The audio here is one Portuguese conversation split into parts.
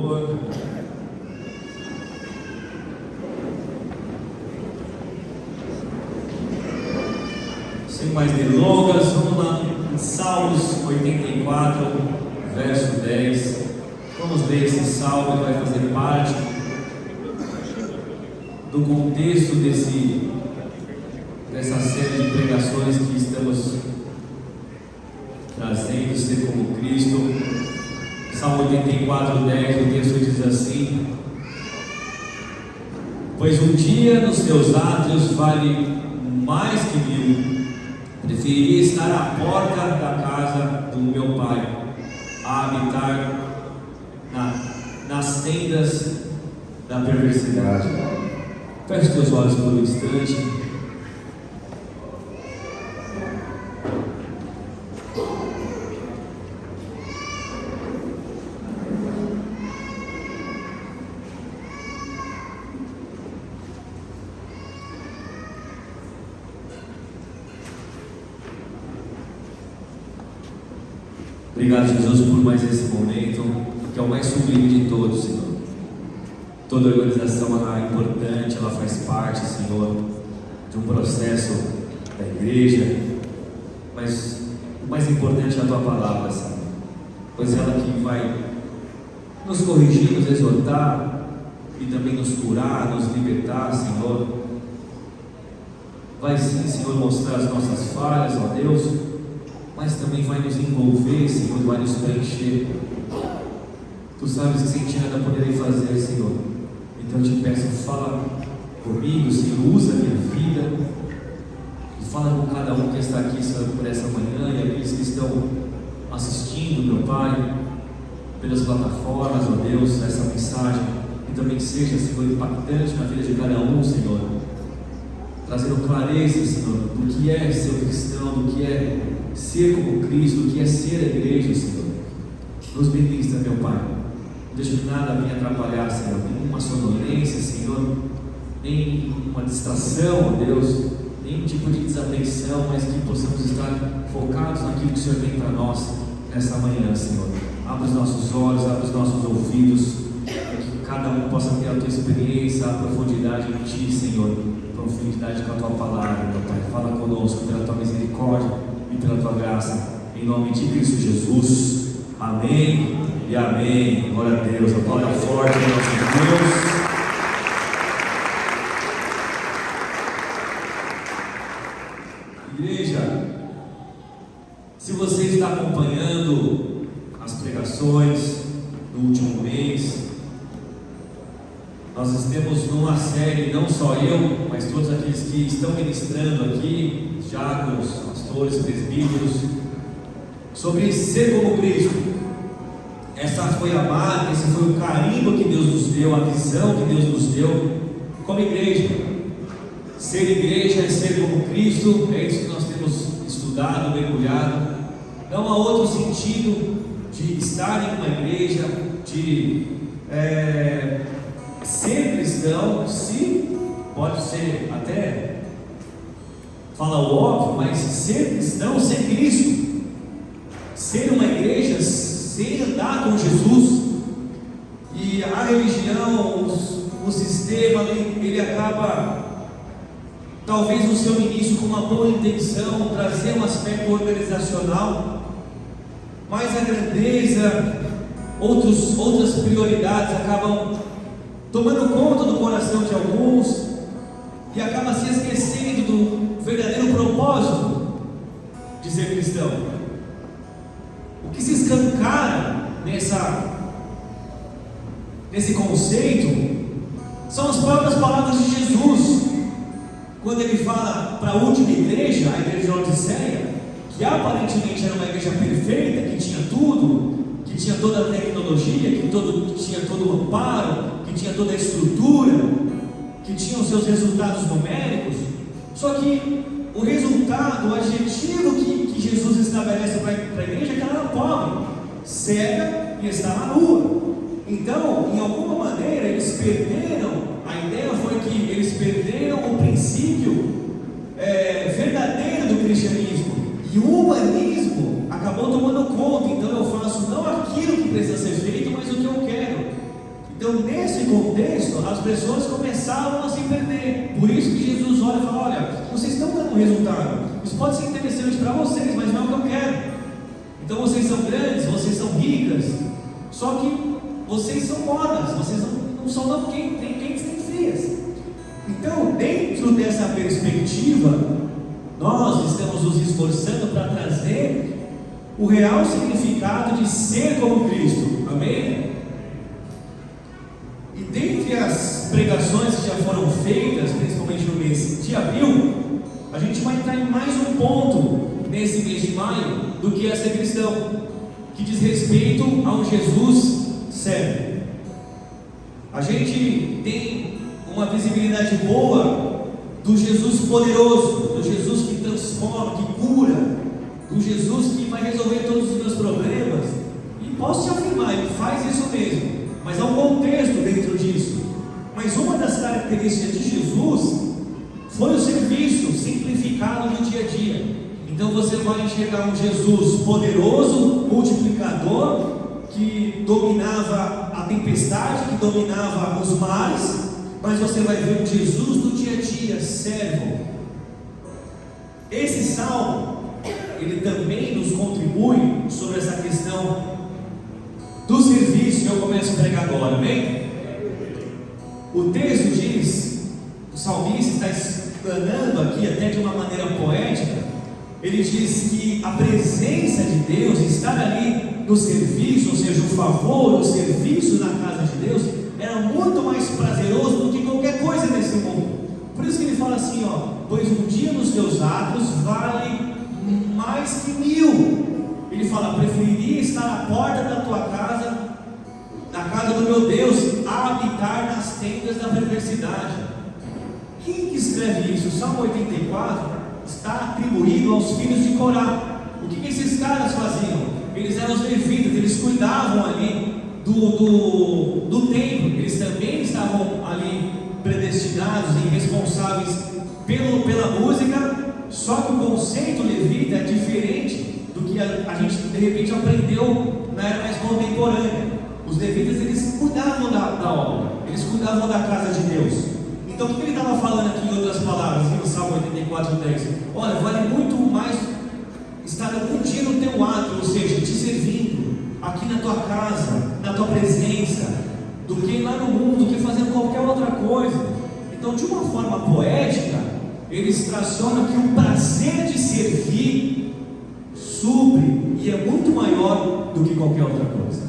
Senhor. Sem mais delongas, vamos lá em Salmos 84, verso 10. Vamos ler esse salmo que vai fazer parte do contexto dessa série de pregações que estamos trazendo, ser como Cristo. Salmo 84, 10, o texto diz assim: pois um dia nos teus átrios vale mais que 1000, preferiria estar à porta da casa do meu Pai, a habitar nas tendas da perversidade. Feche teus olhos por um instante. Obrigado, Jesus, por mais esse momento, que é o mais sublime de todos, Senhor. Toda organização é importante, ela faz parte, Senhor, de um processo da igreja, mas o mais importante é a Tua palavra, Senhor, pois ela que vai nos corrigir, nos exortar e também nos curar, nos libertar, Senhor. Vai sim, Senhor, mostrar as nossas falhas, ó Deus, mas também vai nos envolver, Senhor, vai nos preencher. Tu sabes que sem Ti nada poderei fazer, Senhor. Então eu te peço, fala comigo, Senhor, usa a minha vida e fala com cada um que está aqui, Senhor, por essa manhã, e aqueles que estão assistindo, meu Pai, pelas plataformas, ó Deus, essa mensagem, que também seja, Senhor, impactante na vida de cada um, Senhor, trazendo clareza, Senhor, do que é ser cristão, do que é ser como Cristo, do que é ser a igreja, Senhor. Nos ministra, meu Pai, não deixa que nada venha atrapalhar, Senhor, nenhuma sonolência, Senhor, nem uma distração, ó Deus, nenhum tipo de desatenção, mas que possamos estar focados naquilo que o Senhor tem para nós nessa manhã, Senhor. Abre os nossos olhos, abre os nossos ouvidos, para que cada um possa ter a Tua experiência, a profundidade em Ti, Senhor, profundidade com a Tua palavra, meu Pai. Fala conosco pela Tua misericórdia e pela Tua graça, em nome de Cristo Jesus. Amém e amém. Glória a Deus. Aplauda forte em nosso Deus. Igreja, se você está acompanhando as pregações no último mês, nós estamos numa série, não só eu, mas todos aqueles que estão ministrando aqui, diáconos, pastores, presbíteros, sobre ser como Cristo. Essa foi a marca, esse foi o carimbo que Deus nos deu, a visão que Deus nos deu como igreja. Ser igreja é ser como Cristo, é isso que nós temos estudado, mergulhado. Não há outro sentido de estar em uma igreja, de ser cristão, sim, pode ser até, fala o óbvio, mas ser cristão, ser Cristo, ser uma igreja, sem andar com Jesus. E a religião, o sistema, ele acaba, talvez no seu início, com uma boa intenção, trazer um aspecto organizacional, mas a grandeza, outras prioridades acabam tomando conta do coração de alguns e acaba se esquecendo do verdadeiro propósito de ser cristão. O que se escancara nesse conceito são as próprias palavras de Jesus, quando ele fala para a última igreja, a igreja de Laodiceia, que aparentemente era uma igreja perfeita, que tinha tudo, que tinha toda a tecnologia, que tinha todo o amparo, que tinha toda a estrutura, que tinha os seus resultados numéricos. Só que o resultado, o adjetivo que Jesus estabelece para a igreja é que ela era pobre, cega e estava nua. Então, em alguma maneira, eles perderam, a ideia foi que eles perderam o princípio verdadeiro do cristianismo, e o humanismo acabou tomando conta. Então eu faço não aquilo que precisa ser feito, mas o que eu quero. Então, nesse contexto, as pessoas começavam a se perder. Por isso que Jesus olha e fala: olha, vocês estão dando resultado, isso pode ser interessante para vocês, mas não é o que eu quero. Então vocês são grandes, vocês são ricas, só que vocês são mornas, vocês não são nem quentes nem frias. Então, dentro dessa perspectiva, nós estamos nos esforçando para trazer o real significado de ser como Cristo. Amém? E dentre as pregações que já foram feitas, principalmente no mês de abril, a gente vai entrar em mais um ponto nesse mês de maio do que é ser cristão, que diz respeito ao Jesus serve. A gente tem uma visibilidade boa do Jesus poderoso, do Jesus que transforma, que cura, do Jesus que vai resolver todos os meus problemas. E posso te afirmar, ele faz isso mesmo, mas há um contexto dentro disso. Mas uma das características de Jesus foi o serviço simplificado no dia a dia. Então você vai enxergar um Jesus poderoso, multiplicador, que dominava a tempestade, que dominava os mares, mas você vai ver um Jesus do dia a dia, servo. Esse salmo, ele também nos contribui sobre essa questão do serviço que eu começo a pregar agora, amém? O texto diz, o salmista está explanando aqui até de uma maneira poética. Ele diz que a presença de Deus, estar ali no serviço, ou seja, o favor, o serviço na casa de Deus, era muito mais prazeroso do que qualquer coisa nesse mundo. Por isso que ele fala assim, pois um dia nos teus atos vale mais que 1000. Ele fala: preferiria estar à porta da tua casa, da casa do meu Deus, a habitar nas tendas da perversidade. Quem que escreve isso? O Salmo 84 está atribuído aos filhos de Corá. O que esses caras faziam? Eles eram os levitas, eles cuidavam ali do templo. Eles também estavam ali predestinados e responsáveis pela música. Só que o conceito levita é diferente do que a gente de repente aprendeu na era mais contemporânea. Os levitas, eles cuidavam da obra, eles cuidavam da casa de Deus. Então o que ele estava falando aqui em outras palavras, no Salmo 84:10? Olha, vale muito mais estar algum dia no teu ato, ou seja, te servindo aqui na tua casa, na tua presença, do que lá no mundo, do que fazendo qualquer outra coisa. Então, de uma forma poética, eles tracionam que o prazer de servir supre e é muito maior do que qualquer outra coisa.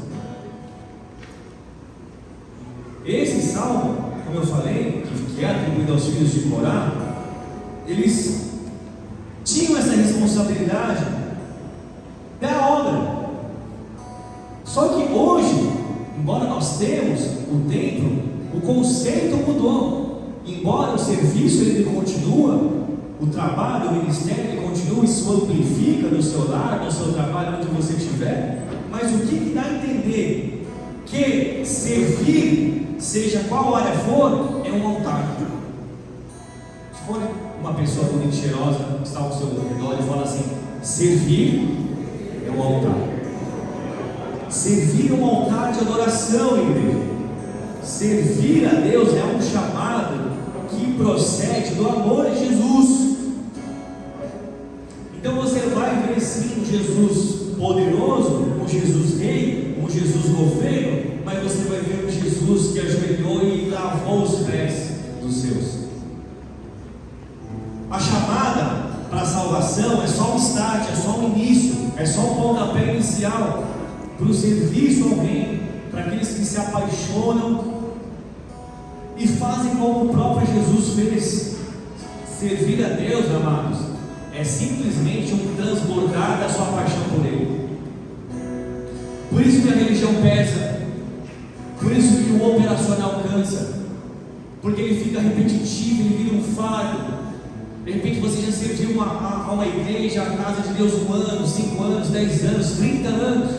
Esse salmo, como eu falei, que é atribuído aos filhos de Corá, eles tinham essa responsabilidade da obra. Só que hoje, embora nós temos o templo, o conceito mudou. Embora o serviço ele continua, o trabalho, o ministério ele continua e se amplifica no seu lar, no seu trabalho, onde você estiver, mas o que dá a entender? Que servir, seja qual área for, é um altar. Se for uma pessoa bonita e cheirosa que está ao seu redor e fala assim: servir é um altar. Servir é um altar de adoração, igreja. Servir a Deus é um chamado que procede do amor de Jesus. Então você vai ver sim um Jesus poderoso, um Jesus rei, um Jesus governo, mas você vai ver um Jesus que ajoelhou e lavou os pés dos seus. A chamada para a salvação é só um start, é só um início, é só um pontapé inicial para o serviço ao reino, para aqueles que se apaixonam e fazem como o próprio Jesus fez. Servir a Deus, amados, é simplesmente um transbordar da sua paixão por Ele. Por isso que a religião pesa, por isso que o operacional cansa, porque ele fica repetitivo, ele vira um fardo. De repente você já serviu a uma igreja, a casa de Deus 1 ano, 5 anos, 10 anos, 30 anos,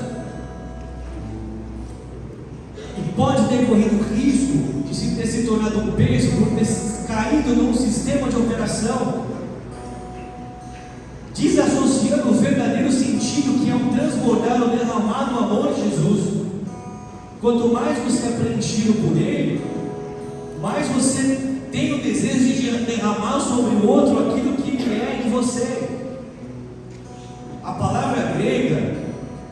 e pode ter corrido o risco de ter se tornado um peso, por ter caído num sistema de operação, desassociando o verdadeiro sentido que é o transbordar, o derramar do amor de Jesus. Quanto mais você é preenchido por Ele, mais você tem o desejo de derramar sobre o outro aquilo que Ele é em você. A palavra grega,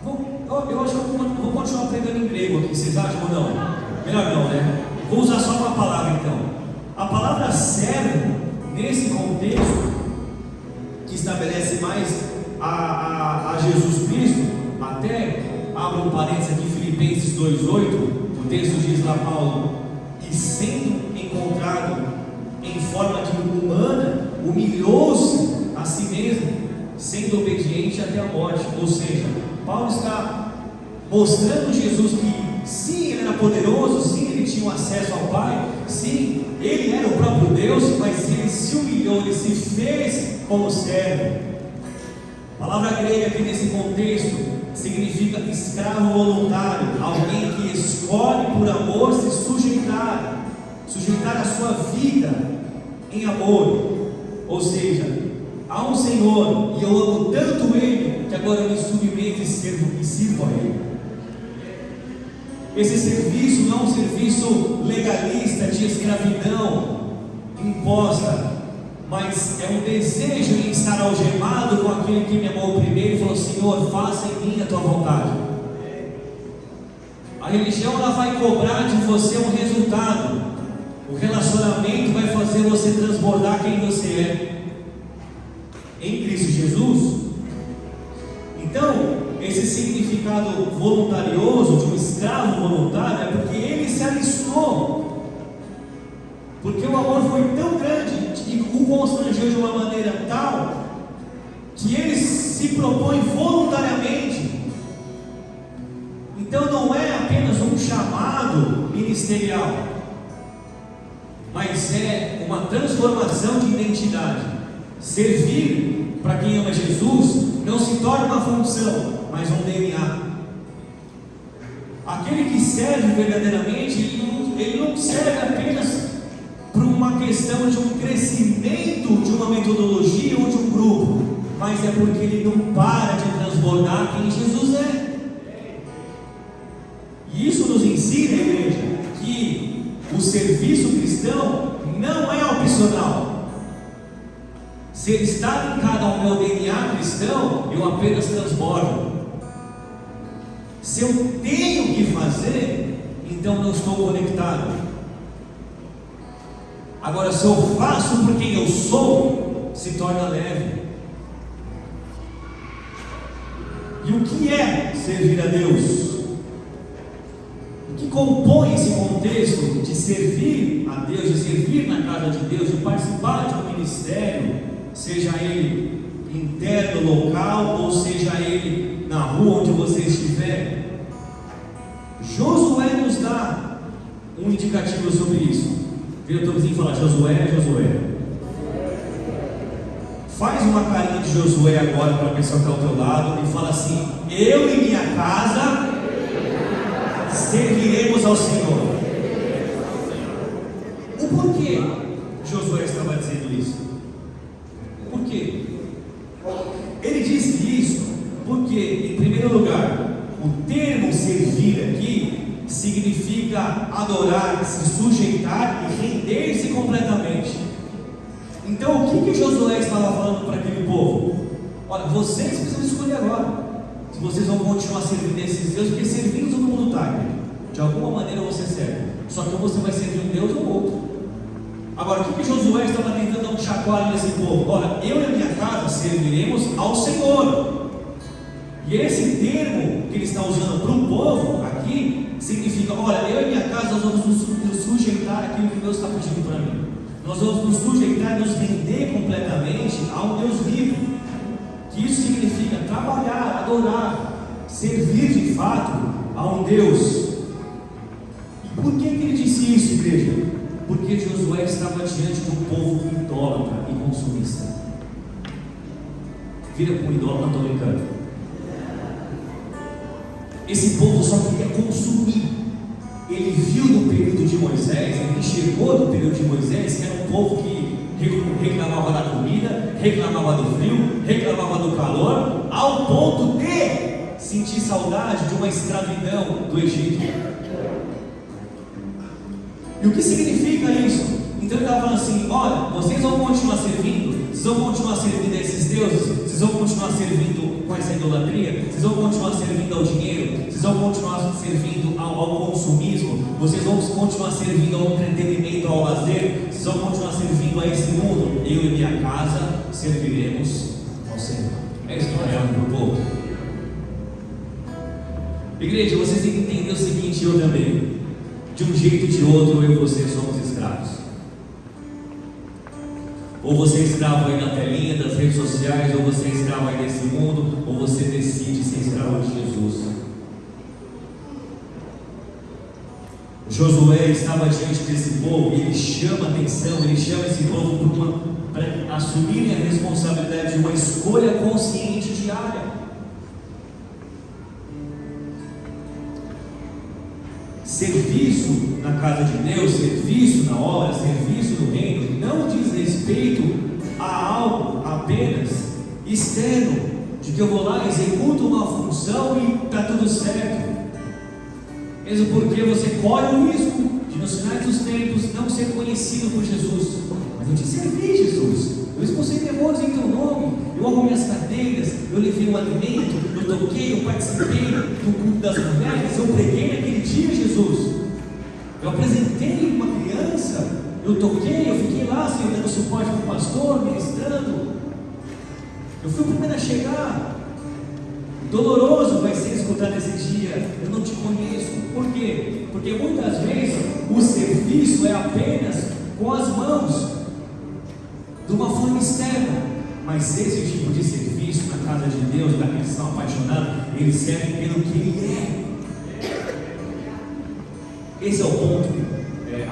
eu acho que eu vou continuar pregando em grego aqui, vocês acham ou não? Melhor não, né? Vou usar só uma palavra então. A palavra servo, nesse contexto, que estabelece mais a Jesus Cristo, até abro um parênteses aqui, Filipenses 2,8, o texto diz lá, Paulo, e sendo encontrado em forma de humana, humilhou-se a si mesmo, sendo obediente até a morte. Ou seja, Paulo está mostrando Jesus que sim, ele era poderoso, sim, ele tinha um acesso ao Pai, sim, ele era o próprio Deus, mas ele se humilhou, ele se fez como servo. A palavra grega aqui nesse contexto significa escravo voluntário, alguém que escolhe por amor se sujeitar a sua vida em amor. Ou seja, há um Senhor e eu amo tanto Ele que agora eu me submeto e sirvo a Ele. Esse serviço não é um serviço legalista de escravidão imposta, mas é um desejo em estar algemado com aquele que me amou primeiro e falou: Senhor, faça em mim a tua vontade. A religião ela vai cobrar de você um resultado. O relacionamento vai fazer você transbordar quem você é em Cristo Jesus. Então, esse significado voluntarioso de um escravo voluntário é porque ele se alistou, porque o amor foi tão grande e o constrangeu de uma maneira tal que ele se propõe voluntariamente. Então não é apenas um chamado ministerial, mas é uma transformação de identidade. Servir para quem ama Jesus não se torna uma função, mas um DNA. Aquele que serve verdadeiramente, ele não serve apenas por uma questão de um crescimento de uma metodologia ou de um grupo, mas é porque ele não para de transbordar quem Jesus é. E isso nos ensina, igreja, que o serviço cristão não é opcional. Se ele está linkado ao meu DNA cristão, eu apenas transbordo. Se eu tenho que fazer, então não estou conectado. Agora, se eu faço por quem eu sou, se torna leve. E o que é servir a Deus? O que compõe esse contexto de servir a Deus, de servir na casa de Deus, de participar de um ministério, seja ele interno, local, ou seja ele na rua onde você estiver? Josué nos dá um indicativo sobre isso. Vira o teu vizinho e fala: Josué, Josué. Faz uma carinha de Josué agora para a pessoa que está ao teu lado e fala assim: eu e minha casa serviremos ao Senhor. O porquê Josué estava dizendo isso? Por quê? Ele disse isso porque, em primeiro lugar, o termo servir aqui significa adorar, se sujeitar e render-se completamente. Então, o que Josué estava falando para aquele povo? Olha, vocês precisam escolher agora se vocês vão continuar servindo esses deuses, porque servindo todo mundo está. De alguma maneira você serve, só que você vai servir um Deus ou outro. Agora, o que Josué estava tentando dar um chacoalho nesse povo? Olha, eu e a minha casa serviremos ao Senhor. E esse termo que ele está usando para o povo aqui significa: olha, eu e minha casa nós vamos nos sujeitar àquilo que Deus está pedindo para mim. Nós vamos nos sujeitar e nos render completamente a um Deus vivo. Que isso significa trabalhar, adorar, servir de fato a um Deus. E por que ele disse isso, igreja? Porque Josué estava diante de um povo idólatra e consumista. Vira com um idólatra, não estou brincando. Esse povo só queria consumir. Ele viu no período de Moisés, ele enxergou no período de Moisés que era um povo que reclamava da comida, reclamava do frio, reclamava do calor, ao ponto de sentir saudade de uma escravidão do Egito. E o que significa isso? Então ele estava falando assim: olha, vocês vão continuar servindo, vocês vão continuar servindo a esses deuses, vocês vão continuar servindo com essa idolatria, vocês vão continuar servindo ao dinheiro, vocês vão continuar servindo ao consumismo, vocês vão continuar servindo ao entretenimento, ao lazer, vocês vão continuar servindo a esse mundo. Eu e minha casa serviremos ao Senhor. É isso que está falando para o povo. Igreja, vocês têm que entender o seguinte: eu também, de um jeito ou de outro, eu e você somos escravos. Ou você é escravo aí na telinha das redes sociais, ou você é escravo aí desse mundo, ou você decide ser escravo de Jesus. Josué estava diante desse povo e ele chama a atenção, ele chama esse povo para assumirem a responsabilidade de uma escolha consciente diária. Serviço na casa de Deus, serviço na obra, serviço no reino, não diz respeito a algo apenas externo, de que eu vou lá, executo uma função e está tudo certo. Mesmo porque você corre o risco de nos finais dos tempos não ser conhecido por Jesus. Mas eu te servi, Jesus. Eu expulsei demônios em teu nome, eu arrumei as cadeiras, eu levei o alimento, eu toquei, eu participei do culto das mulheres, eu preguei naquele dia, Jesus. Eu apresentei uma criança, eu toquei, eu fiquei lá, Senhor, dando suporte para o pastor, ministrando. Eu fui o primeiro a chegar. Doloroso vai ser escutar nesse dia: eu não te conheço. Por quê? Porque muitas vezes o serviço é apenas com as mãos, de uma forma externa. Mas esse tipo de serviço na casa de Deus, daqueles que são apaixonados, eles servem pelo que Ele é. Esse é o ponto,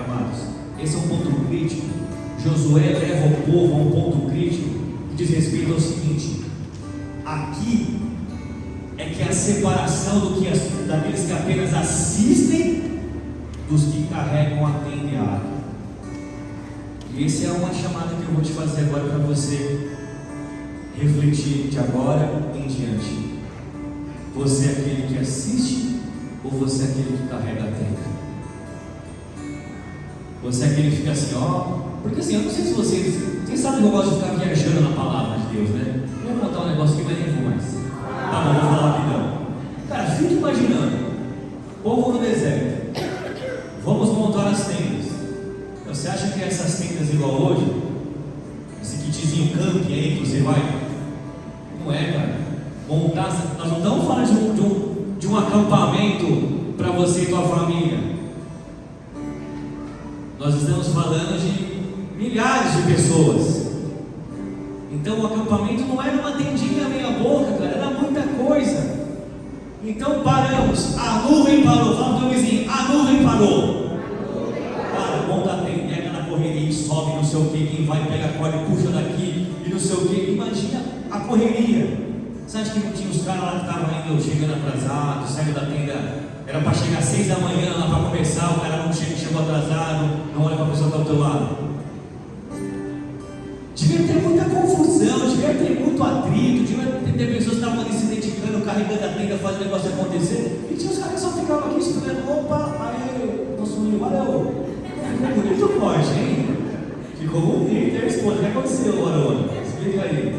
amados. Esse é um ponto crítico. Josué leva o povo a um ponto crítico que diz respeito ao seguinte: aqui é que a separação daqueles que apenas assistem dos que carregam a tenda e a arca. E essa é uma chamada que eu vou te fazer agora para você refletir de agora em diante. Você é aquele que assiste ou você é aquele que carrega a tenda? Você é aquele que fica assim, porque assim, eu não sei se vocês sabem que eu gosto de ficar viajando na palavra de Deus, né? Eu vou contar um negócio aqui, mas nem vou mais. Tá bom, vou falar rapidão. Cara, fica imaginando, povo no deserto, vamos montar as tendas. Você acha que essas tendas igual hoje, esse kitzinho camping aí que você vai? Não é, cara. Montar, nós não estamos falando de um acampamento para você e tua família. Nós estamos falando de milhares de pessoas. Então o acampamento não era uma tendinha meia boca, cara, era muita coisa. Então paramos, a nuvem parou, fala para o vizinho, a nuvem parou. Cara, monta a tenda, pega na correria e sobe, não sei o que, quem vai pega a corda e puxa daqui, e não sei o que, imagina a correria. Você acha que não tinha os caras lá que estavam ainda chegando atrasados, saindo da tenda? Era para chegar às 6 da manhã lá para começar, o cara não chegou atrasado, não olha para a pessoa que está ao teu lado. Devia ter muita confusão, devia ter muito atrito, devia ter pessoas que estavam ali se dedicando, carregando a tenda, fazendo o negócio acontecer. E tinha os caras que só ficavam aqui esperando, opa, aí, possuiu, valeu. Ficou bonito o corte, hein? Ficou bonito, e a esposa, o que aconteceu, Arona? Explica aí.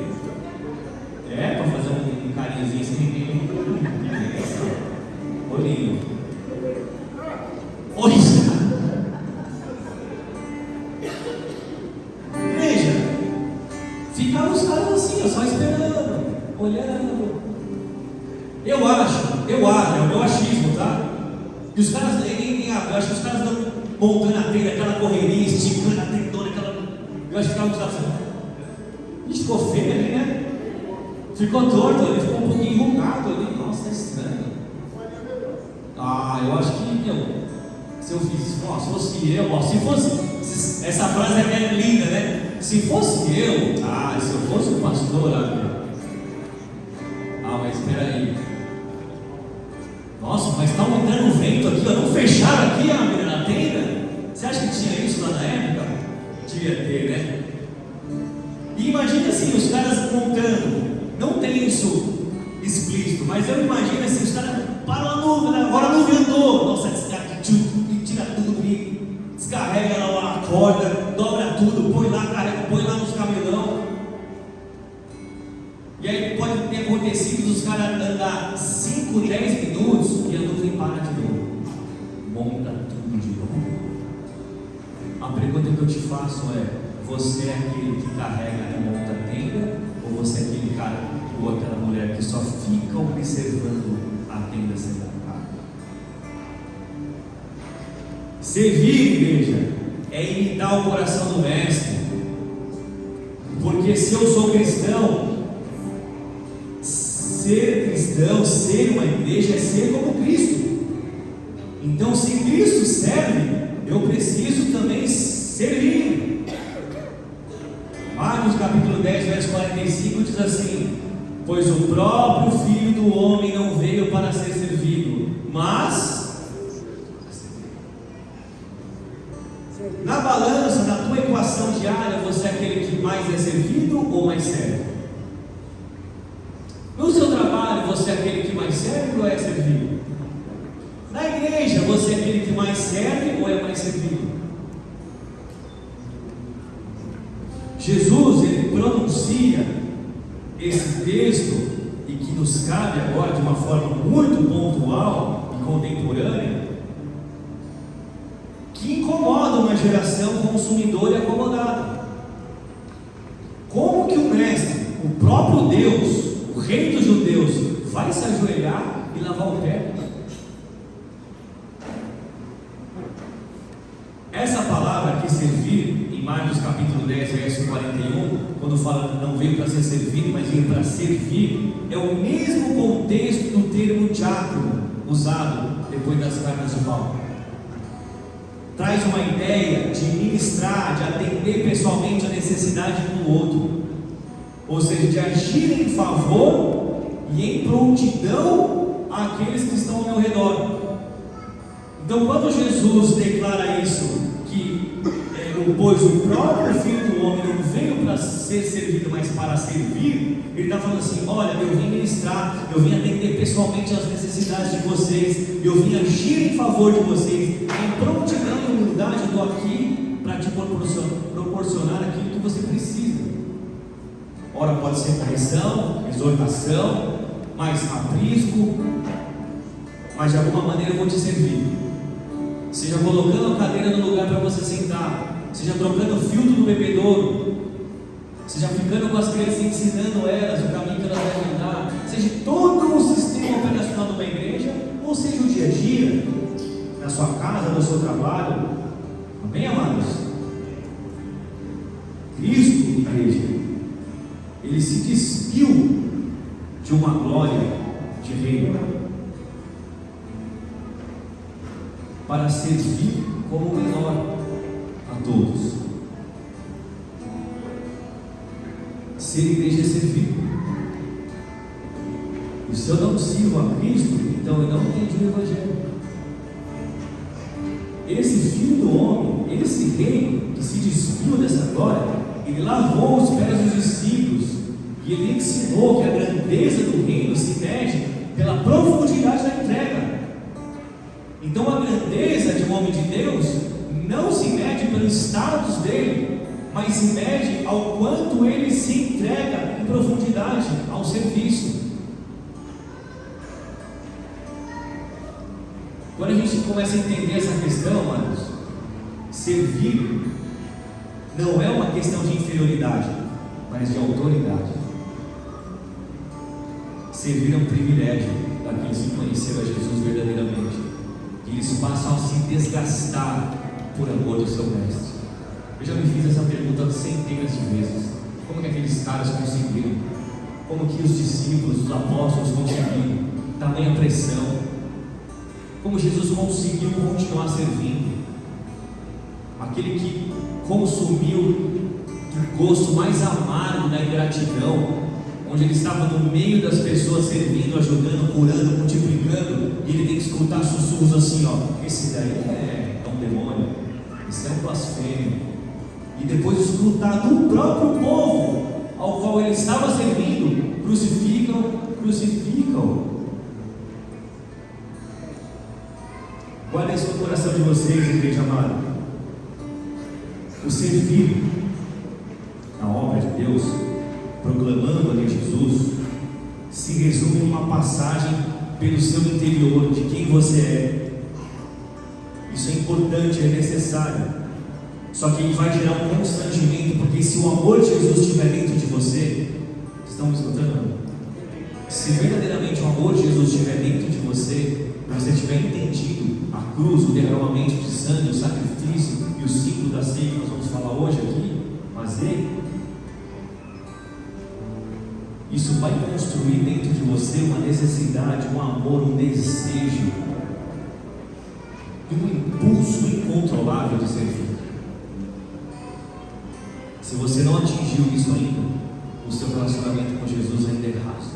É, para fazer um carinhozinho assim, olhinho. Olha isso. Veja, ficaram os caras assim, só esperando, olhando. Eu acho, é o meu achismo, tá? E os caras eu acho que os caras estão montando a tenda, aquela correria, esticando a tendona, eu acho que ficava assim. A gente ficou feio ali, né? Ficou torto ali, ficou um pouquinho enrugado ali. Nossa, é estranho. Eu acho que, se eu fiz, se fosse eu, se fosse, essa frase é linda, né? Se fosse eu, se eu fosse o pastor, mas espera aí. Nossa, mas está aumentando o vento aqui, não fecharam aqui a menina na tenda? Você acha que tinha isso lá na época? Devia ter, né? E imagina assim, os caras montando, não tem isso explícito, mas eu imagino assim, os caras param a nuvem, agora a nuvem andou, nossa, tira tudo e descarrega borda, dobra tudo, põe lá, carrega, põe lá nos camelão. E aí pode ter acontecido os caras andar 5, 10 minutos e a nuvem para de novo. Monta tudo de novo. A pergunta que eu te faço é: você é aquele que carrega e monta a tenda? Ou você é aquele cara ou aquela mulher que só fica observando a tenda sendo montada? Servir, igreja, é imitar o coração do mestre. Porque se eu sou cristão, ser cristão, ser uma igreja é ser como Cristo. Então, se Cristo serve, eu preciso também servir. Marcos capítulo 10, verso 45 diz assim: pois o próprio Filho do Homem não veio para ser servido, mas para servir. Na balança, na tua equação diária, você é aquele que mais é servido ou mais serve? No seu trabalho, você é aquele que mais serve ou é servido? Na igreja, você é aquele que mais serve ou é mais servido? Jesus, ele pronuncia esse texto, e que nos cabe agora de uma forma muito pontual e contemporânea, que incomoda uma geração consumidora e acomodada. Como que o mestre, o próprio Deus, o rei dos judeus, vai se ajoelhar e lavar o pé? Essa palavra aqui, servir, em Marcos capítulo 10, verso 41, quando fala não veio para ser servido, mas veio para servir, é o mesmo contexto do termo diácono, usado depois das cartas de Paulo. Traz uma ideia de ministrar, de atender pessoalmente a necessidade do outro, ou seja, de agir em favor e em prontidão àqueles que estão ao meu redor. Então, quando Jesus declara isso, que pois o próprio Filho do Homem não veio para ser servido, mas para servir, ele está falando assim: olha, eu vim ministrar, eu vim atender pessoalmente às necessidades de vocês, eu vim agir em favor de vocês, em prontidão e humildade, eu estou aqui para te proporcionar aquilo que você precisa. Ora, pode ser correção, exortação, mais aprisco, mas de alguma maneira eu vou te servir. Seja colocando a cadeira no lugar para você sentar, seja trocando o filtro do bebedouro, seja ficando com as crianças e ensinando elas o caminho que elas devem andar, seja todo o sistema operacional de uma igreja, ou seja o dia a dia, na sua casa, no seu trabalho. Amém, amados? Cristo, igreja, ele se despiu de uma glória de reino para servir como o menor a todos. Ser igreja é servir. E se eu não sirvo a Cristo, então eu não entendi o Evangelho. Esse Filho do Homem, esse rei que se despiu dessa glória, ele lavou os pés dos discípulos e ele ensinou que a grandeza do reino se mede pela profundidade da entrega. Então a grandeza de um homem de Deus não se mede pelos status dele, mas se mede ao quanto ele se entrega em profundidade ao serviço. Quando a gente começa a entender essa questão, amados, servir não é uma questão de inferioridade, mas de autoridade. Servir é um privilégio daqueles que conheceram a Jesus verdadeiramente. Eles passam a se desgastar por amor do seu mestre. Eu já me fiz essa pergunta centenas de vezes: como que aqueles caras conseguiram? Como que os discípulos, os apóstolos conseguiram? Tamanha pressão. Como Jesus conseguiu continuar servindo? Aquele que consumiu o gosto mais amargo da ingratidão, onde ele estava no meio das pessoas servindo, ajudando, curando, multiplicando, e ele tem que escutar sussurros assim: ó, esse daí é um demônio, esse é um blasfêmio. E depois escutar do próprio povo ao qual ele estava servindo: crucificam, crucificam. Guardem isso no coração de vocês, igreja amada. O servir na obra de Deus, proclamando ali Jesus, se resume em uma passagem pelo seu interior, de quem você é. Isso é importante, é necessário. Só que ele vai gerar um constrangimento, porque se o amor de Jesus estiver dentro de você, estão me escutando? Se verdadeiramente o amor de Jesus estiver dentro de você, e você tiver entendido a cruz, o derramamento de sangue, o sacrifício e o símbolo da ceia que nós vamos falar hoje aqui, isso vai construir dentro de você uma necessidade, um amor, um desejo e um impulso incontrolável de servir. Se você não atingiu isso ainda, o seu relacionamento com Jesus ainda é raso.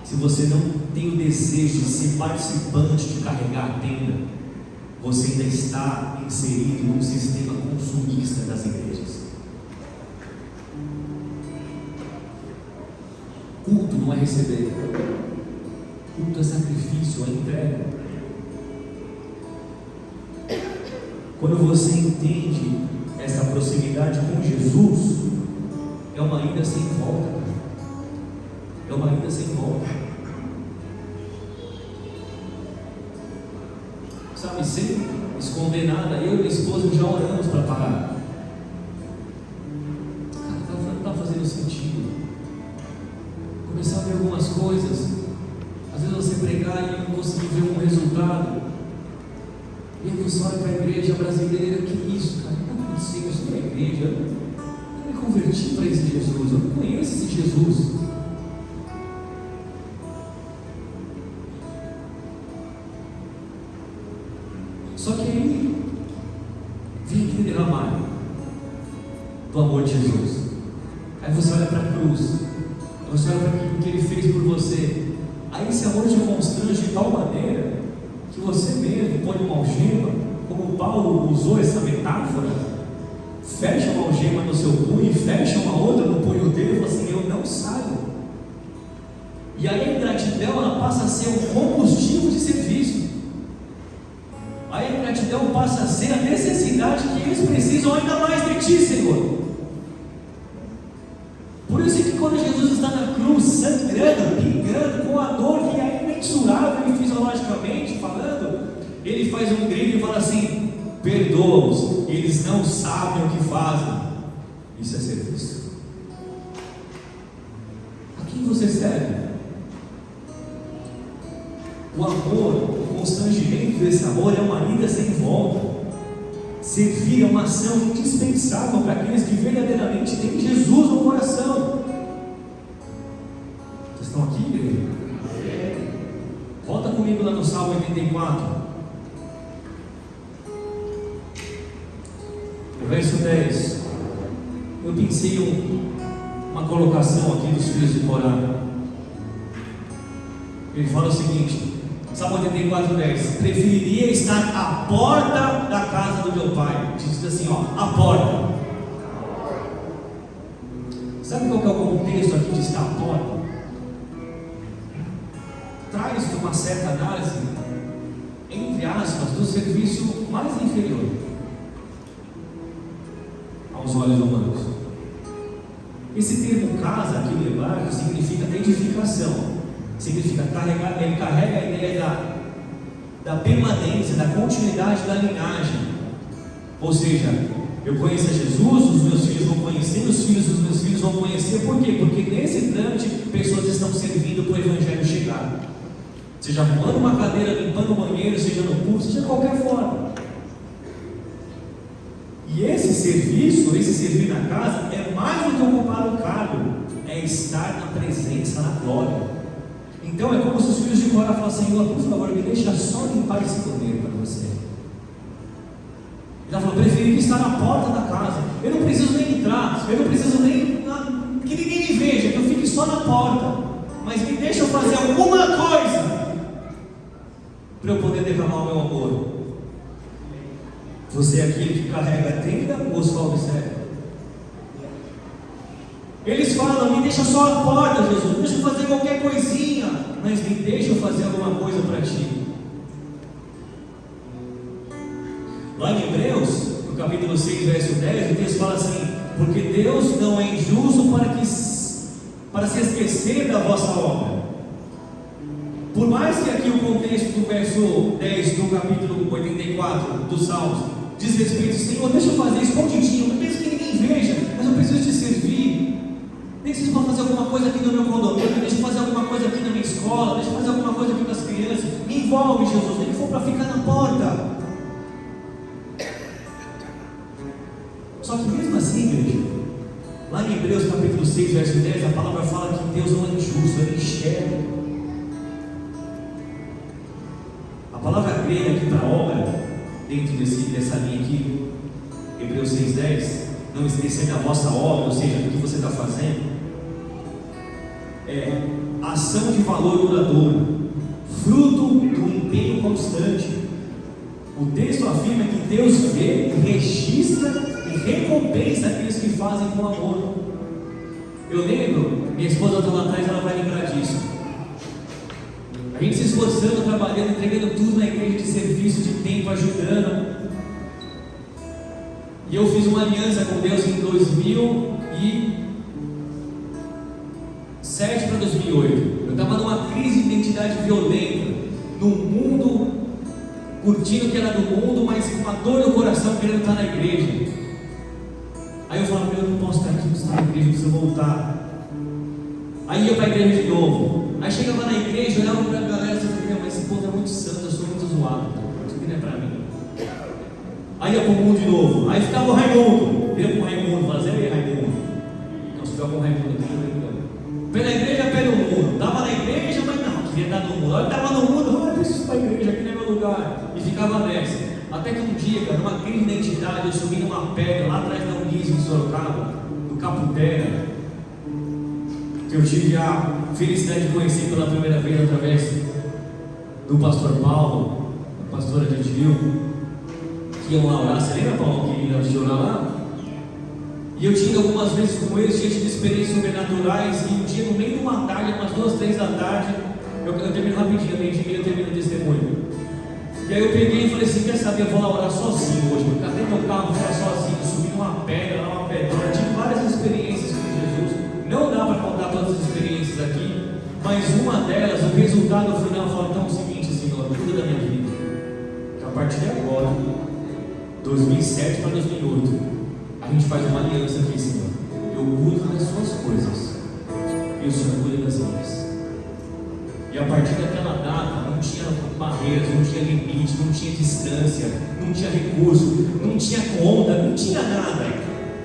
Se você não tem o desejo de ser participante de carregar a tenda, você ainda está inserido num sistema consumista das igrejas. Culto não é receber, culto é sacrifício, é entrega. Quando você entende essa proximidade com Jesus, é uma ida sem volta. É uma ida sem volta. Sabe, sem esconder nada, eu e minha esposa já oramos para parar. Cara, não está fazendo sentido. Começar a ver algumas coisas. Às vezes você pregar e não conseguir ver um resultado. E aí você olha para a igreja brasileira, que isso, cara? Não consigo, isso não é igreja. Eu me converti para esse Jesus, eu não conheço esse Jesus. Só que aí vem aquele derramar do amor de Jesus. Aí você olha para a cruz, aí você olha para aquilo que Ele fez por você. Aí esse amor te constrange de tal maneira que você mesmo põe uma algema, como Paulo usou essa metáfora, fecha uma algema no seu punho e fecha uma outra no punho dele e fala assim: eu não saio. E aí a ingratidão, ela passa a ser um combustível de serviço. Aí a ingratidão passa a ser a necessidade que eles precisam ainda mais de ti, Senhor. Por isso que quando Jesus está na cruz, sangrando, pingando, com a dor que é imensurável fisiologicamente falando, Ele faz um grito e fala assim: perdoa-os, eles não sabem o que fazem. Isso é serviço. A quem você serve? O amor, o constrangimento desse amor é uma ida sem volta. Servir é uma ação indispensável para aqueles que verdadeiramente têm Jesus no coração. Vocês estão aqui, igreja? Volta comigo lá no Salmo 84. No verso 10. Eu pensei uma colocação aqui dos filhos de Corá. Ele fala o seguinte: Salmo 84, 10. Preferiria estar à porta da casa do meu pai. Diz assim, ó, a porta. Sabe qual que é o contexto aqui de estar à porta? Traz uma certa análise, entre aspas, do serviço mais inferior aos olhos humanos. Esse termo casa aqui no hebraico significa edificação. Significa carregar, ele carrega a ideia da permanência, da continuidade da linhagem. Ou seja, eu conheço a Jesus, os meus filhos vão conhecer, os filhos dos meus filhos vão conhecer. Por quê? Porque nesse instante pessoas estão servindo para o Evangelho chegar. Seja arrumando uma cadeira, limpando o banheiro, seja no culto, seja de qualquer forma. E esse serviço, esse servir na casa, é mais do que ocupar o cargo, é estar na presença, na glória. Então é como se os filhos de Corá falassem: Senhor, por favor, me deixa só limpar esse banheiro para você. Ele falou: preferiria estar na porta da casa. Eu não preciso nem entrar, eu não preciso nem que ninguém me veja, que eu fique só na porta. Mas me deixa eu fazer alguma coisa para eu poder derramar o meu amor. Você é aquele que carrega a tenda ou só observa? Eles falam: me deixa só na porta, Jesus, deixa eu fazer qualquer coisinha, mas me deixa eu fazer alguma coisa para ti. Lá em Hebreus, no capítulo 6, verso 10, o texto fala assim: porque Deus não é injusto para se esquecer da vossa obra. Por mais que aqui o contexto do verso 10 do capítulo 84 dos Salmos diz respeito, Senhor, deixa eu fazer escondidinho, não penso que ninguém veja, mas eu preciso te servir. Nem que seja para fazer alguma coisa aqui no meu condomínio, deixa eu fazer alguma coisa aqui na minha escola, deixa eu fazer alguma coisa aqui com as crianças. Me envolve, Jesus, nem que for para ficar na porta. Só que mesmo assim, igreja, lá em Hebreus capítulo 6, verso 10, a palavra fala que Deus não é injusto, Ele enxerga. A palavra grega aqui para obra, dentro dessa linha aqui, Hebreus 6,10, não esquecer da vossa obra, ou seja, do que você está fazendo, é ação de valor duradouro, fruto do empenho constante. O texto afirma que Deus vê, registra e recompensa aqueles que fazem com amor. Eu lembro, minha esposa está lá atrás, ela vai lembrar disso. A gente se esforçando, trabalhando, entregando tudo na igreja, de serviço, de tempo, ajudando. E eu fiz uma aliança com Deus em 2007 para 2008. Eu estava numa crise de identidade violenta, num mundo, curtindo o que era do mundo, mas com uma dor no coração, querendo estar na igreja. Aí eu falava: eu não posso estar aqui, preciso estar na igreja, preciso voltar. Aí ia para a igreja de novo. Aí chegava na igreja, olhava para a galera e falava: mas esse povo é muito santo, eu sou muito zoado, isso aqui não é para mim. Aí ia para o mundo de novo. Aí ficava o Raimundo, ia para o Raimundo, falava: e aí, Raimundo? Não, se tiver com o Raimundo aqui, não lembro. Pela igreja, pelo mundo. Estava na igreja, mas não, queria estar no mundo. Aí estava no mundo, eu preciso ir para a igreja, aqui não é meu lugar. E ficava nessa. Até que um dia, cara, numa crise de identidade, eu subi numa pedra lá atrás da Unis, em Sorocaba, no Caputera, que eu tive a felicidade de conhecer pela primeira vez através do pastor Paulo, a pastora Gentil, que iam lá orar. Você lembra, Paulo, que nós íamos orar lá? E eu tinha algumas vezes com eles, gente de experiências sobrenaturais, e um dia no meio de uma tarde, umas 2, 3 da tarde, eu termino rapidinho, meio de meio eu termino o testemunho. E aí eu peguei e falei assim: quer saber, eu vou lá orar sozinho hoje, porque até meu carro foi sozinho, subi numa pedra, lá uma pedra, tive várias experiências com Jesus. Não dá para contar todas as experiências aqui, mas uma delas, o resultado final, eu falo: então é o seguinte, Senhor, cuida da minha vida, que a partir de agora, 2007 para 2008, a gente faz uma aliança aqui, Senhor. Eu cuido das suas coisas e o Senhor cuida das minhas. E a partir daquela data, não tinha barreiras, não tinha limite, não tinha distância, não tinha recurso, não tinha conta, não tinha nada.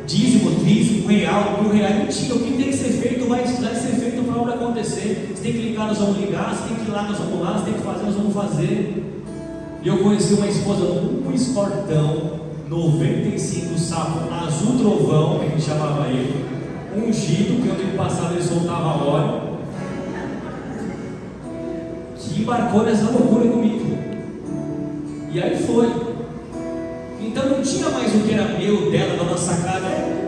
Dízimo, trízimo, real, R$1.000, não tinha. O que tem que ser feito vai ser feito para a obra acontecer. Você tem que ligar, nós vamos ligar. Você tem que ir lá, nós vamos lá. Você tem que fazer, nós vamos fazer. E eu conheci uma esposa num esportão 95 sapo azul trovão, que a gente chamava ele, ungido, que onde ele passava ele soltava óleo, que embarcou nessa loucura comigo. E aí foi. Então não tinha mais o que era meu, dela, da nossa casa, não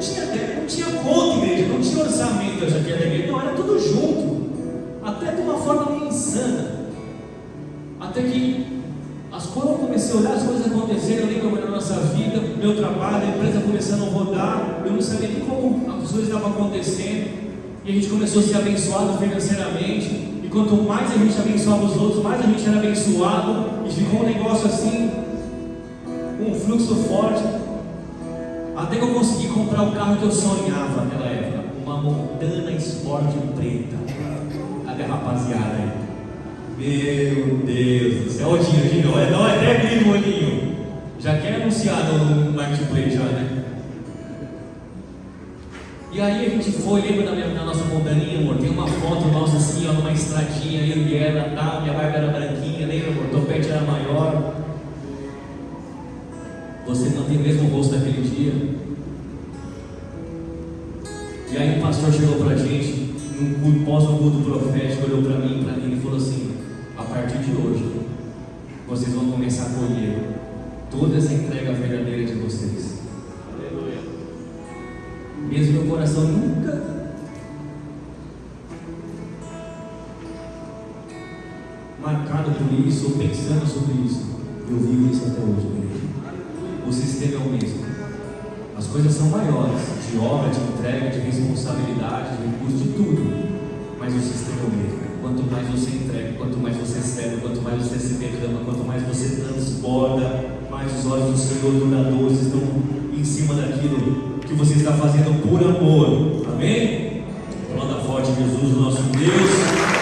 tinha conta, igreja, não tinha orçamento, eu já tinha da igreja, não, era tudo junto, até de uma forma meio insana. Até que quando eu comecei a olhar as coisas acontecerem, eu lembro na nossa vida, meu trabalho, a empresa começando a rodar, eu não sabia nem como as coisas estavam acontecendo, e a gente começou a ser abençoado financeiramente, e quanto mais a gente abençoava os outros, mais a gente era abençoado, e ficou um negócio assim, um fluxo forte, até que eu consegui comprar o carro que eu sonhava naquela época, uma Montana Sport preta. Cadê a rapaziada aí? Meu Deus do céu, ô Dinho, não é até brilho o olhinho. Já quer anunciar no Marketplace já, né? E aí a gente foi, lembra da nossa montaninha, amor? Tem uma foto nossa assim, ó, numa estradinha, eu e ela, tá? Minha barba era branquinha, lembra, amor? O topete era maior. Você não tem o mesmo rosto daquele dia. E aí o pastor chegou pra gente, no pós-culto profético, olhou pra mim e falou assim: a partir de hoje, vocês vão começar a colher toda essa entrega verdadeira de vocês. Aleluia. Mesmo meu coração nunca marcado por isso, ou pensando sobre isso, eu vivo isso até hoje, igreja. O sistema é o mesmo. As coisas são maiores, de obra, de entrega, de responsabilidade, de recurso, de tudo. Mas o sistema é o mesmo. Quanto mais você entrega, quanto mais você serve, quanto mais você se derrama, quanto mais você transborda, mais os olhos do Senhor duradouros estão em cima daquilo que você está fazendo por amor. Amém? Aplauda forte Jesus, o nosso Deus.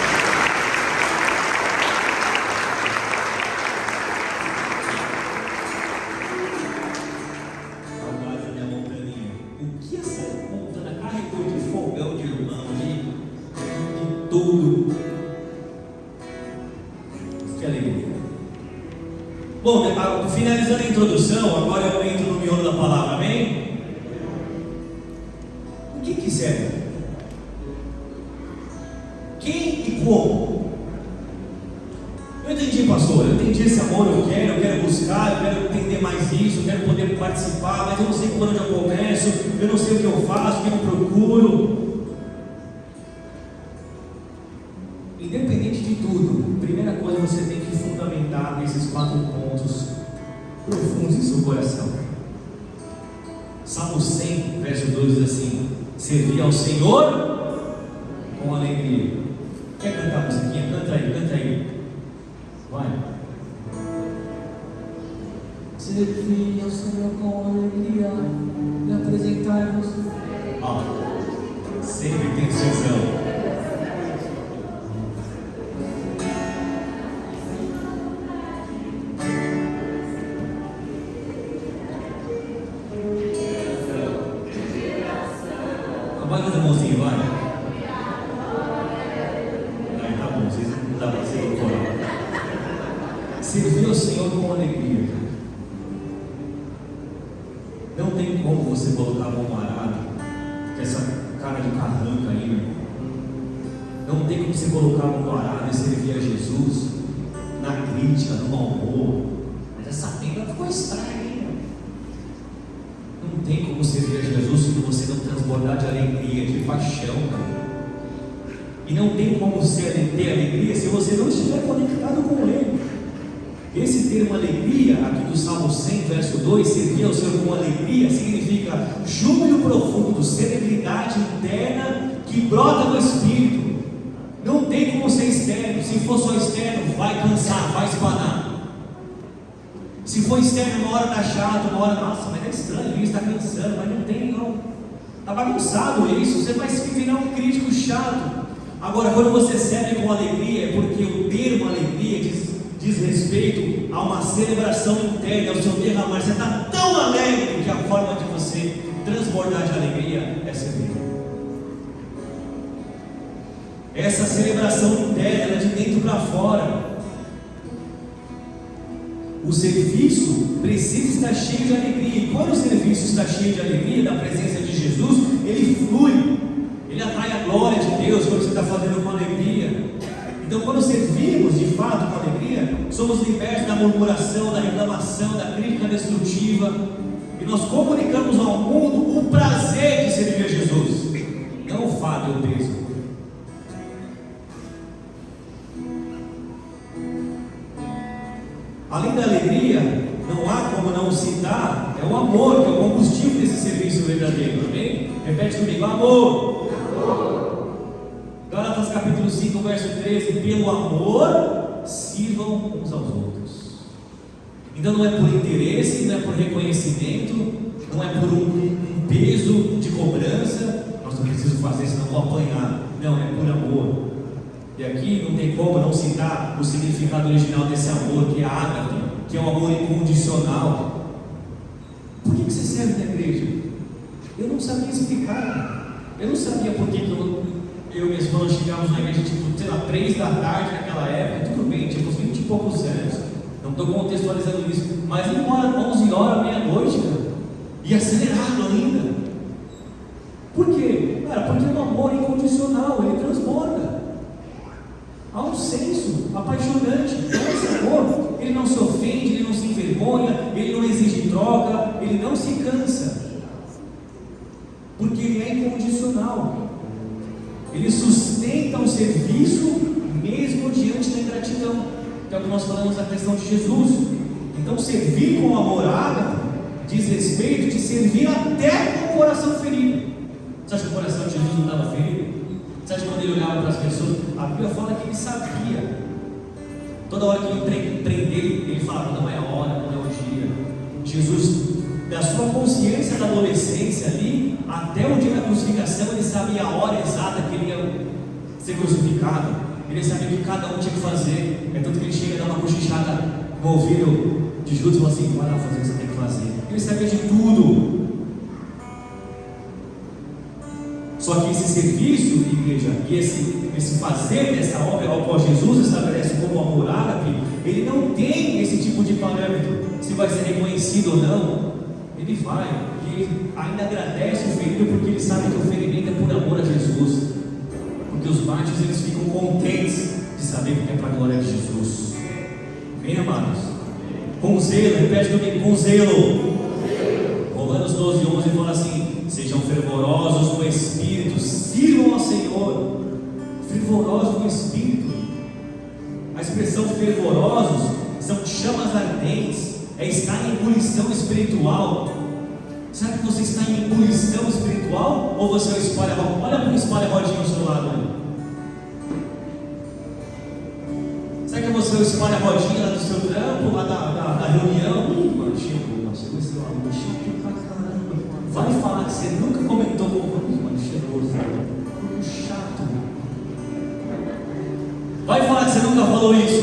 Tudo. Que alegria. Bom, finalizando a introdução, agora eu entro no miolo da palavra, amém? O que serve? Quem e como? Eu entendi, pastor, eu entendi esse amor, eu quero buscar, eu quero entender mais isso, eu quero poder participar, mas eu não sei por onde eu começo, eu não sei o que eu faço, o que eu procuro. Independente de tudo, primeira coisa, você tem que fundamentar esses 4 pontos profundos em seu coração. Salmo 100, verso 2 diz assim: servir ao Senhor com alegria. Quer cantar a musiquinha? Canta aí. Vai. Servir ao Senhor com alegria e apresentar-nos. Sempre tem exceção. Apaga as mãozinhas, vai. Aí tá bom, vocês não dá para ser doutorado. Servir ao Senhor com alegria. Não tem como você colocar a mão arada, com essa cara de carranca aí, meu irmão. Não tem como você colocar a mão arada e servir a Jesus na crítica, no mau humor. Mas essa tenda ficou estranha, hein? Não tem como servir a Jesus se você não transbordar de alegria, de paixão, cara. E não tem como você ter alegria se você não estiver conectado com Ele. Esse termo alegria, aqui do Salmo 100, verso 2, servir ao Senhor com alegria, significa júbilo profundo, serenidade interna que brota do Espírito. Não tem como ser externo. Se for só externo, vai cansar, vai espanar. Se for externo, uma hora está chato, uma hora, nossa, mas é estranho, isso está cansando, mas não tem, não. Está bagunçado isso, você vai se virar um crítico chato. Agora, quando você serve com alegria, é porque o termo alegria diz respeito a uma celebração interna, ao seu derramar. Você está tão alegre que a forma de você transbordar de alegria é servir. Essa celebração interna, de dentro para fora. O serviço precisa estar cheio de alegria. E quando o serviço está cheio de alegria, da presença de Jesus, ele flui, ele atrai a glória de Deus quando você está fazendo com alegria. Então, quando servimos de fato com alegria, somos libertos da murmuração, da reclamação, da crítica destrutiva, e nós comunicamos ao mundo o prazer de servir a Jesus, não o fato e o peso. Além da alegria, não há como não citar, é o amor, que é o combustível desse serviço verdadeiro, amém? Repete comigo: amor. Gálatas capítulo 5, verso 13: pelo amor, sirvam uns aos outros. Então não é por interesse, não é por reconhecimento, não é por um peso de cobrança, nossa, eu preciso fazer, senão vou apanhar. Não, é por amor. E aqui não tem como não citar o significado original desse amor, que é ágape, que é um amor incondicional. Por que você serve na igreja? Eu não sabia explicar. Eu não sabia por que eu e minhas irmãs chegávamos na igreja, tipo, sei lá, 3 da tarde naquela época. Tudo bem, tipo, 20 e poucos anos. Não estou contextualizando isso. Mas em 11 horas, meia-noite, e acelerado ainda. Por quê? Cara, porque é um amor incondicional, ele transborda. Há um senso apaixonante. Esse amor, ele não se ofende, ele não se envergonha, ele não exige troca, ele não se cansa, porque ele é incondicional. Ele sustenta o serviço mesmo diante da ingratidão, que é o que nós falamos da questão de Jesus. Então, servir com amor ágape diz respeito de servir até com o coração ferido. Você acha que o coração de Jesus não estava ferido? Você acha que quando ele olhava para as pessoas, a Bíblia fala que ele sabia. Toda hora que ele prender, ele falava, não é a hora, não é o dia. Jesus, da sua consciência da adolescência ali, até o dia da crucificação, ele sabia a hora exata que ele ia ser crucificado. Ele sabia o que cada um tinha que fazer. É tanto que ele chega a dar uma cochichada no ouvido de Judas e fala assim, vai lá fazer o que você tem que fazer. Ele sabia de tudo. Só que esse serviço, igreja, e esse fazer dessa obra ao qual Jesus estabelece como amor ágape, ele não tem esse tipo de parâmetro, se vai ser reconhecido ou não. Ele vai, e ele ainda agradece o ferido, porque ele sabe que o ferimento é por amor a Jesus. Porque os mártires, eles ficam contentes de saber que é para a glória de Jesus. Bem, amados? Com zelo, repete comigo, com zelo. Romanos 12:11 fala assim: sejam fervorosos no Espírito, sirvam ao Senhor. Fervorosos no Espírito. A expressão fervorosos são chamas ardentes, é estar em ebulição espiritual. Será que você está em ebulição espiritual? Ou você é o espalha-rodinha? Olha para o espalha-rodinha ao seu lado aí. Será que você é o espalha-rodinha lá do seu trampo, lá da reunião? Mano, chegou, chegou esse aluno, chegou pra caramba. Vai falar que você nunca comentou com o mano, chegou, chato. Vai falar que você nunca falou isso.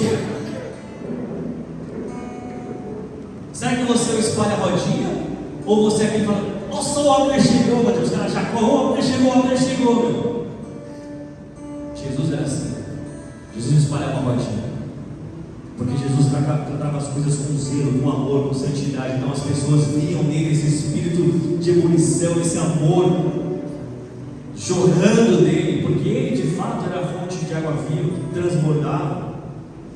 Será que você é o espalha-rodinha? Ou você aqui fala, nossa, o Abner chegou, meu Deus, os caras já correm, o Abner chegou, meu. Jesus era assim. Jesus espalhava a rodinha. Porque Jesus tratava as coisas com zelo, com amor, com santidade. Então as pessoas viam nele esse espírito de ebulição, esse amor jorrando dele, porque ele de fato era a fonte de água viva que transbordava.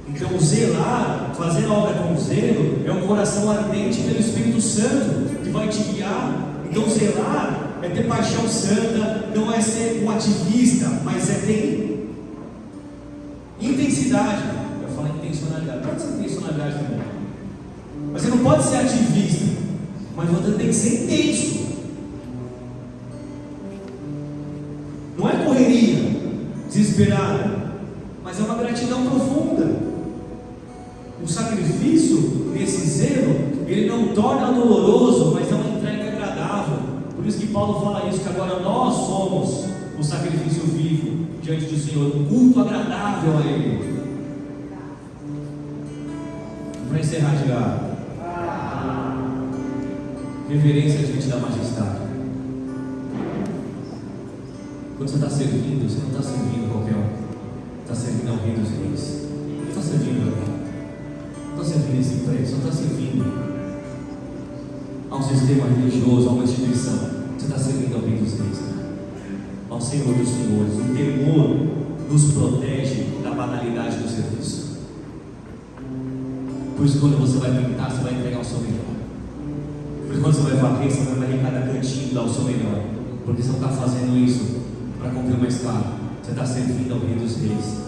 Então zelar, fazer a obra com zelo, é um coração ardente pelo Espírito Santo que vai te guiar. Então zelar é ter paixão santa, não é ser um ativista, mas é ter intensidade. Eu falo intencionalidade, pode ser intencionalidade também, mas você não pode ser ativista, mas você tem que ser intenso. Não é correria desesperada, mas é uma gratidão profunda. O sacrifício, nesse zelo, ele não torna doloroso, mas é uma entrega agradável. Por isso que Paulo fala isso, que agora nós somos o sacrifício vivo diante do Senhor, um culto agradável a Ele. Para encerrar, diga reverência diante da majestade. Quando você está servindo, você não está servindo qualquer um, está servindo ao Rei dos Reis. Não está servindo alguém. Não está servindo esse preço, não está servindo a um sistema religioso, a uma instituição. Você está servindo ao Rei dos Reis, ao Senhor dos Senhores. O temor nos protege da banalidade do serviço. Por isso, quando você vai pintar, você vai entregar o seu melhor. Por isso, quando você vai varrer, você vai varrer cada cantinho e dar o seu melhor. Porque você não está fazendo isso para cumprir uma escala. Você está servindo ao Rei dos Reis.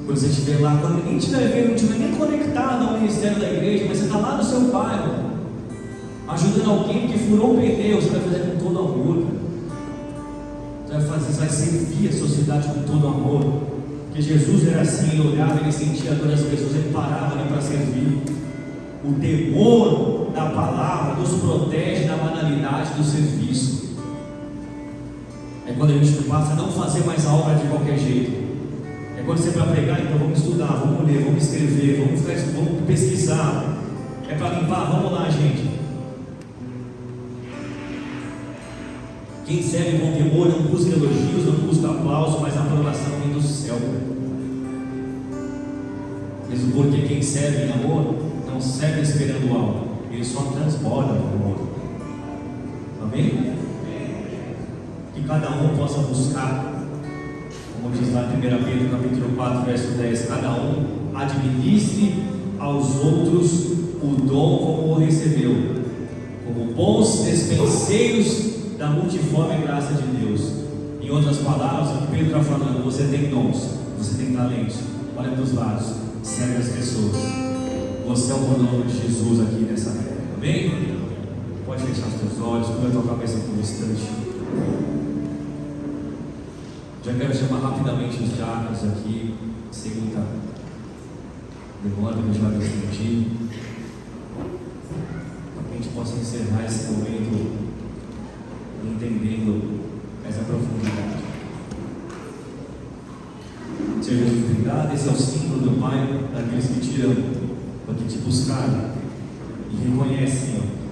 Quando você estiver lá, quando ninguém estiver vendo, não estiver nem conectado ao ministério da igreja, mas você está lá no seu bairro, ajudando alguém que furou um pneu, você vai fazer com todo amor. Você vai servir a sociedade com todo amor. Porque Jesus era assim, ele olhava, ele sentia a dor das pessoas, ele parava ali para servir. O temor da palavra nos protege da banalidade do serviço. É quando a gente passa a não fazer mais a obra de qualquer jeito. É quando você vai pregar, então vamos estudar, vamos ler, vamos escrever, vamos pesquisar. É para limpar, vamos lá, gente. Quem serve com temor não busca elogios, não busca aplauso, mas a aprovação vem do céu. Mesmo porque quem serve em amor não serve esperando algo, ele só transborda o amor. Amém? Que cada um possa buscar, como diz lá em 1 Pedro capítulo 4, verso 10, cada um administre aos outros o dom como o recebeu, como bons despenseiros da multiforme graça de Deus. Em outras palavras, o que Pedro está falando, você tem dons, você tem talentos, olha para os lados, serve as pessoas. Você é o mordomo de Jesus aqui nessa terra. Amém? Pode fechar os teus olhos, curva a tua cabeça por um instante. Já quero chamar rapidamente os diáconos aqui, sem muita demora, eu já decidi, para que a gente possa encerrar esse momento entendendo essa profundidade. Senhor Jesus, obrigado. Esse é o símbolo do Pai daqueles que te amam, para que te buscarem e reconhecem, Senhor,